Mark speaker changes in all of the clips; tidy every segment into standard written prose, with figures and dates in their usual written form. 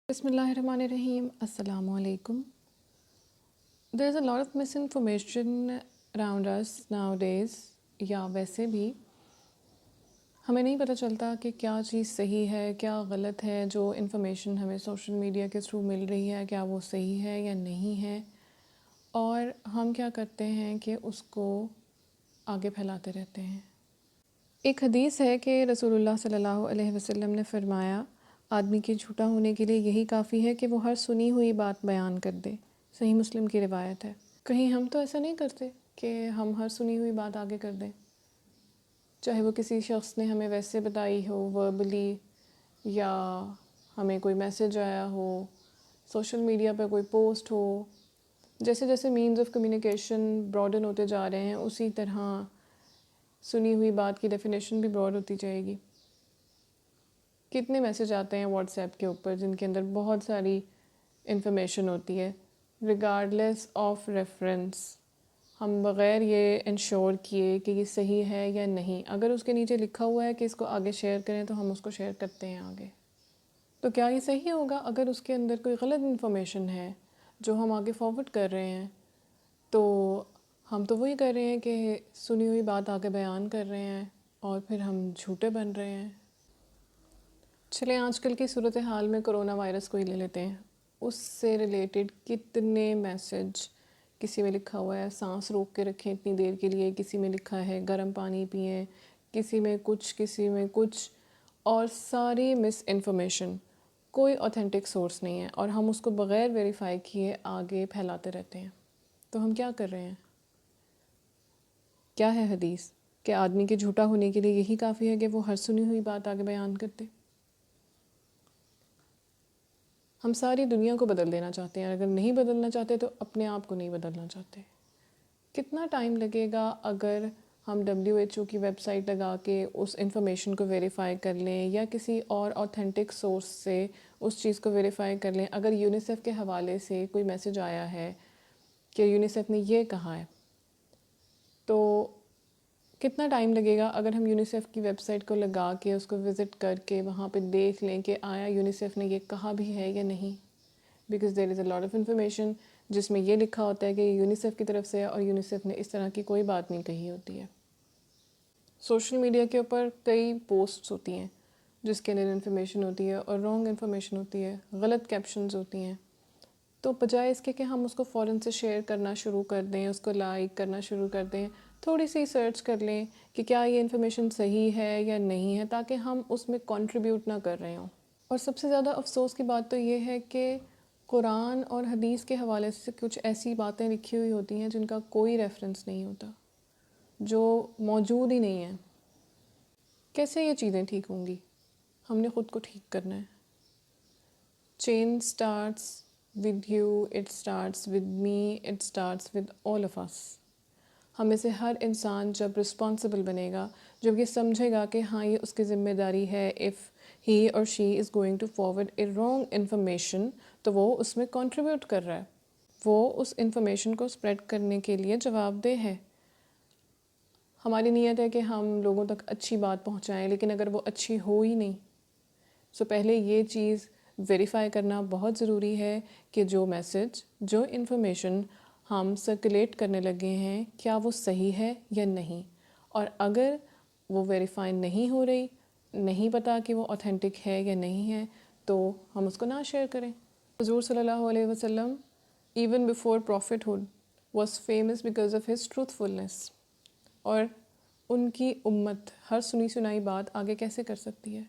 Speaker 1: بسم اللہ الرحمن الرحیم. السلام علیکم. There is a lot of misinformation around us nowadays. یا ویسے بھی ہمیں نہیں پتہ چلتا کہ کیا چیز صحیح ہے کیا غلط ہے. جو انفارمیشن ہمیں سوشل میڈیا کے تھرو مل رہی ہے کیا وہ صحیح ہے یا نہیں ہے، اور ہم کیا کرتے ہیں کہ اس کو آگے پھیلاتے رہتے ہیں. ایک حدیث ہے کہ رسول اللہ صلی اللہ علیہ وسلم نے فرمایا، آدمی کے جھوٹا ہونے کے لیے یہی کافی ہے کہ وہ ہر سنی ہوئی بات بیان کر دے. صحیح مسلم کی روایت ہے. کہیں ہم تو ایسا نہیں کرتے کہ ہم ہر سنی ہوئی بات آگے کر دیں، چاہے وہ کسی شخص نے ہمیں ویسے بتائی ہو وربلی، یا ہمیں کوئی میسج آیا ہو، سوشل میڈیا پہ کوئی پوسٹ ہو. جیسے جیسے مینز آف کمیونیکیشن براڈن ہوتے جا رہے ہیں اسی طرح سنی ہوئی بات کی ڈیفینیشن بھی براڈ ہوتی جائے گی. کتنے میسج آتے ہیں واٹس ایپ کے اوپر جن کے اندر بہت ساری انفارمیشن ہوتی ہے ریگارڈلیس آف ریفرنس. ہم بغیر یہ انشور کیے کہ یہ صحیح ہے یا نہیں، اگر اس کے نیچے لکھا ہوا ہے کہ اس کو آگے شیئر کریں تو ہم اس کو شیئر کرتے ہیں آگے. تو کیا یہ صحیح ہوگا؟ اگر اس کے اندر کوئی غلط انفارمیشن ہے جو ہم آگے فارورڈ کر رہے ہیں تو ہم تو وہی کر رہے ہیں کہ سنی ہوئی بات آگے بیان کر رہے ہیں اور پھر ہم جھوٹے بن رہے ہیں. چلیں آج کل کی صورتحال میں کرونا وائرس کو ہی لے لیتے ہیں. اس سے ریلیٹڈ کتنے میسج، کسی میں لکھا ہوا ہے سانس روک کے رکھیں اتنی دیر کے لیے، کسی میں لکھا ہے گرم پانی پئیں، کسی میں کچھ اور ساری مس انفارمیشن، کوئی اوتھینٹک سورس نہیں ہے اور ہم اس کو بغیر ویریفائی کیے آگے پھیلاتے رہتے ہیں. تو ہم کیا کر رہے ہیں؟ کیا ہے حدیث کہ آدمی کے جھوٹا ہونے کے لیے یہی کافی ہے کہ وہ ہر سنی ہوئی بات آگے بیان کرتے. ہم ساری دنیا کو بدل دینا چاہتے ہیں، اگر نہیں بدلنا چاہتے تو اپنے آپ کو نہیں بدلنا چاہتے. کتنا ٹائم لگے گا اگر ہم WHO کی ویب سائٹ لگا کے اس انفارمیشن کو ویریفائی کر لیں یا کسی اور اوتھینٹک سورس سے اس چیز کو ویریفائی کر لیں. اگر یونیسیف کے حوالے سے کوئی میسج آیا ہے کہ یونیسیف نے یہ کہا ہے، تو کتنا ٹائم لگے گا اگر ہم یونیسیف کی ویب سائٹ کو لگا کے اس کو وزٹ کر کے وہاں پہ دیکھ لیں کہ آیا یونیسیف نے یہ کہا بھی ہے یا نہیں. Because there is a lot of information جس میں یہ لکھا ہوتا ہے کہ یہ یونیسیف کی طرف سے ہے اور یونیسیف نے اس طرح کی کوئی بات نہیں کہی ہوتی ہے. سوشل میڈیا کے اوپر کئی پوسٹس ہوتی ہیں جس کے اندر انفارمیشن ہوتی ہے اور رانگ انفارمیشن ہوتی ہے، غلط کیپشنز ہوتی ہیں. تو بجائے اس کے کہ ہم اس کو فوراً سے شیئر کرنا شروع کر دیں، اس کو لائک کرنا شروع کر دیں، تھوڑی سی سرچ کر لیں کہ کیا یہ انفارمیشن صحیح ہے یا نہیں ہے، تاکہ ہم اس میں کنٹریبیوٹ نہ کر رہے ہوں. اور سب سے زیادہ افسوس کی بات تو یہ ہے کہ قرآن اور حدیث کے حوالے سے کچھ ایسی باتیں لکھی ہوئی ہوتی ہیں جن کا کوئی ریفرنس نہیں ہوتا، جو موجود ہی نہیں ہیں. کیسے یہ چیزیں ٹھیک ہوں گی؟ ہم نے خود کو ٹھیک کرنا ہے. چین starts with you, it starts with me, it starts with all of us. ہم میں سے ہر انسان جب رسپانسبل بنے گا، جب یہ سمجھے گا کہ ہاں یہ اس کی ذمہ داری ہے، if he or she is going to forward a wrong information، تو وہ اس میں کنٹریبیوٹ کر رہا ہے، وہ اس انفارمیشن کو اسپریڈ کرنے کے لیے جواب دہ ہے. ہماری نیت ہے کہ ہم لوگوں تک اچھی بات پہنچائیں، لیکن اگر وہ اچھی ہو ہی نہیں، سو پہلے یہ چیز ویریفائی کرنا بہت ضروری ہے کہ جو میسج، جو انفارمیشن ہم سرکولیٹ کرنے لگے ہیں کیا وہ صحیح ہے یا نہیں. اور اگر وہ ویریفائی نہیں ہو رہی، نہیں پتہ کہ وہ اوتھینٹک ہے یا نہیں ہے، تو ہم اس کو نہ شیئر کریں. حضور صلی اللہ علیہ وسلم even before prophethood was famous because of his truthfulness. اور ان کی امت ہر سنی سنائی بات آگے کیسے کر سکتی ہے،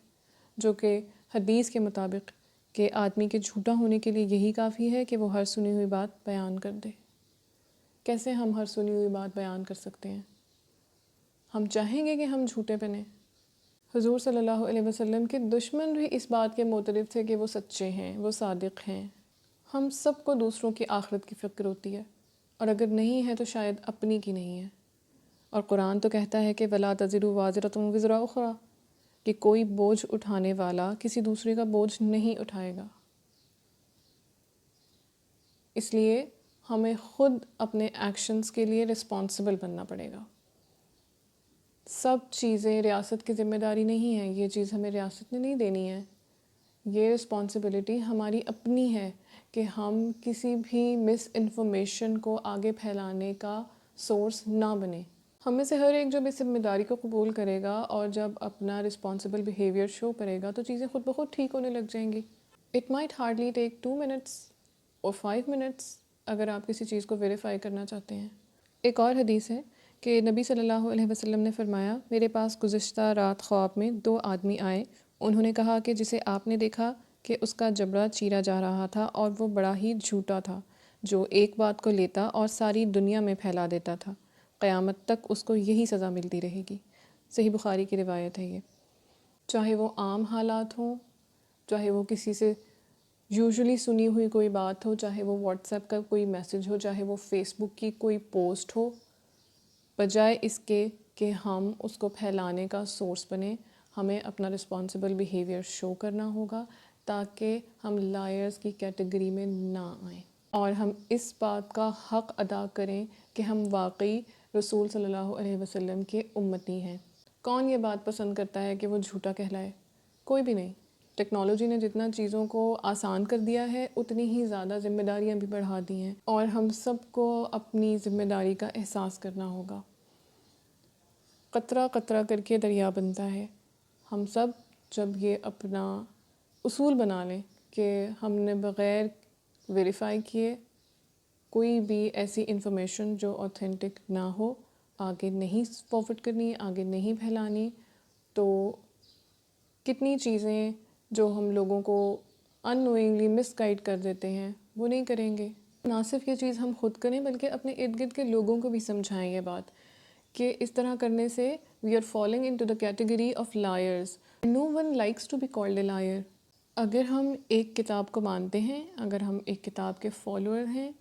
Speaker 1: جو کہ حدیث کے مطابق کہ آدمی کے جھوٹا ہونے کے لیے یہی کافی ہے کہ وہ ہر سنی ہوئی بات بیان کر دے. کیسے ہم ہر سنی ہوئی بات بیان کر سکتے ہیں؟ ہم چاہیں گے کہ ہم جھوٹے بنیں. حضور صلی اللہ علیہ وسلم کے دشمن بھی اس بات کے معترف تھے کہ وہ سچے ہیں، وہ صادق ہیں. ہم سب کو دوسروں کی آخرت کی فکر ہوتی ہے، اور اگر نہیں ہے تو شاید اپنی کی نہیں ہے. اور قرآن تو کہتا ہے کہ وَلَا تَزِرُ وَازِرَةٌ وِزْرَ أُخْرَىٰ، کہ کوئی بوجھ اٹھانے والا کسی دوسرے کا بوجھ نہیں اٹھائے گا. اس لیے ہمیں خود اپنے ایکشنز کے لیے رسپانسبل بننا پڑے گا. سب چیزیں ریاست کی ذمہ داری نہیں ہے، یہ چیز ہمیں ریاست نے نہیں دینی ہے. یہ رسپانسبلٹی ہماری اپنی ہے کہ ہم کسی بھی مس انفارمیشن کو آگے پھیلانے کا سورس نہ بنیں. ہم میں سے ہر ایک جب اس ذمہ داری کو قبول کرے گا اور جب اپنا رسپانسبل بیہیویئر شو کرے گا تو چیزیں خود بخود ٹھیک ہونے لگ جائیں گی. It might hardly take 2 minutes اور 5 منٹس اگر آپ کسی چیز کو ویریفائی کرنا چاہتے ہیں. ایک اور حدیث ہے کہ نبی صلی اللہ علیہ وسلم نے فرمایا، میرے پاس گزشتہ رات خواب میں 2 آدمی آئے. انہوں نے کہا کہ جسے آپ نے دیکھا کہ اس کا جبڑا چیرا جا رہا تھا اور وہ بڑا ہی جھوٹا تھا، جو ایک بات کو لیتا اور ساری دنیا میں پھیلا دیتا تھا، قیامت تک اس کو یہی سزا ملتی رہے گی. صحیح بخاری کی روایت ہے یہ. چاہے وہ عام حالات ہوں، چاہے وہ کسی سے یوزلی سنی ہوئی کوئی بات ہو، چاہے وہ واٹس ایپ کا کوئی میسج ہو، چاہے وہ فیس بک کی کوئی پوسٹ ہو، بجائے اس کے کہ ہم اس کو پھیلانے کا سورس بنیں، ہمیں اپنا رسپانسبل بیہیویئر شو کرنا ہوگا تاکہ ہم لائرز کی کیٹیگری میں نہ آئیں، اور ہم اس بات کا حق ادا کریں کہ ہم واقعی رسول صلی اللہ علیہ وسلم کے امتی ہیں. کون یہ بات پسند کرتا ہے کہ وہ جھوٹا کہلائے؟ کوئی بھی نہیں. ٹیکنالوجی نے جتنا چیزوں کو آسان کر دیا ہے اتنی ہی زیادہ ذمہ داریاں بھی بڑھا دی ہیں، اور ہم سب کو اپنی ذمہ داری کا احساس کرنا ہوگا. قطرہ قطرہ کر کے دریا بنتا ہے. ہم سب جب یہ اپنا اصول بنا لیں کہ ہم نے بغیر ویریفائی کیے کوئی بھی ایسی انفارمیشن جو اوتھینٹک نہ ہو آگے نہیں فارورڈ کرنی، آگے نہیں پھیلانی، تو کتنی چیزیں جو ہم لوگوں کو ان نوئنگلی مس گائیڈ کر دیتے ہیں وہ نہیں کریں گے. نہ صرف یہ چیز ہم خود کریں بلکہ اپنے ارد گرد کے لوگوں کو بھی سمجھائیں یہ بات کہ اس طرح کرنے سے we are falling into the category of liars. No one likes to be called a liar. اگر ہم ایک کتاب کو مانتے ہیں، اگر ہم ایک کتاب کے فالوور ہیں،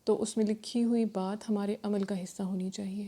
Speaker 1: تو اس میں لکھی ہوئی بات ہمارے عمل کا حصہ ہونی چاہیے.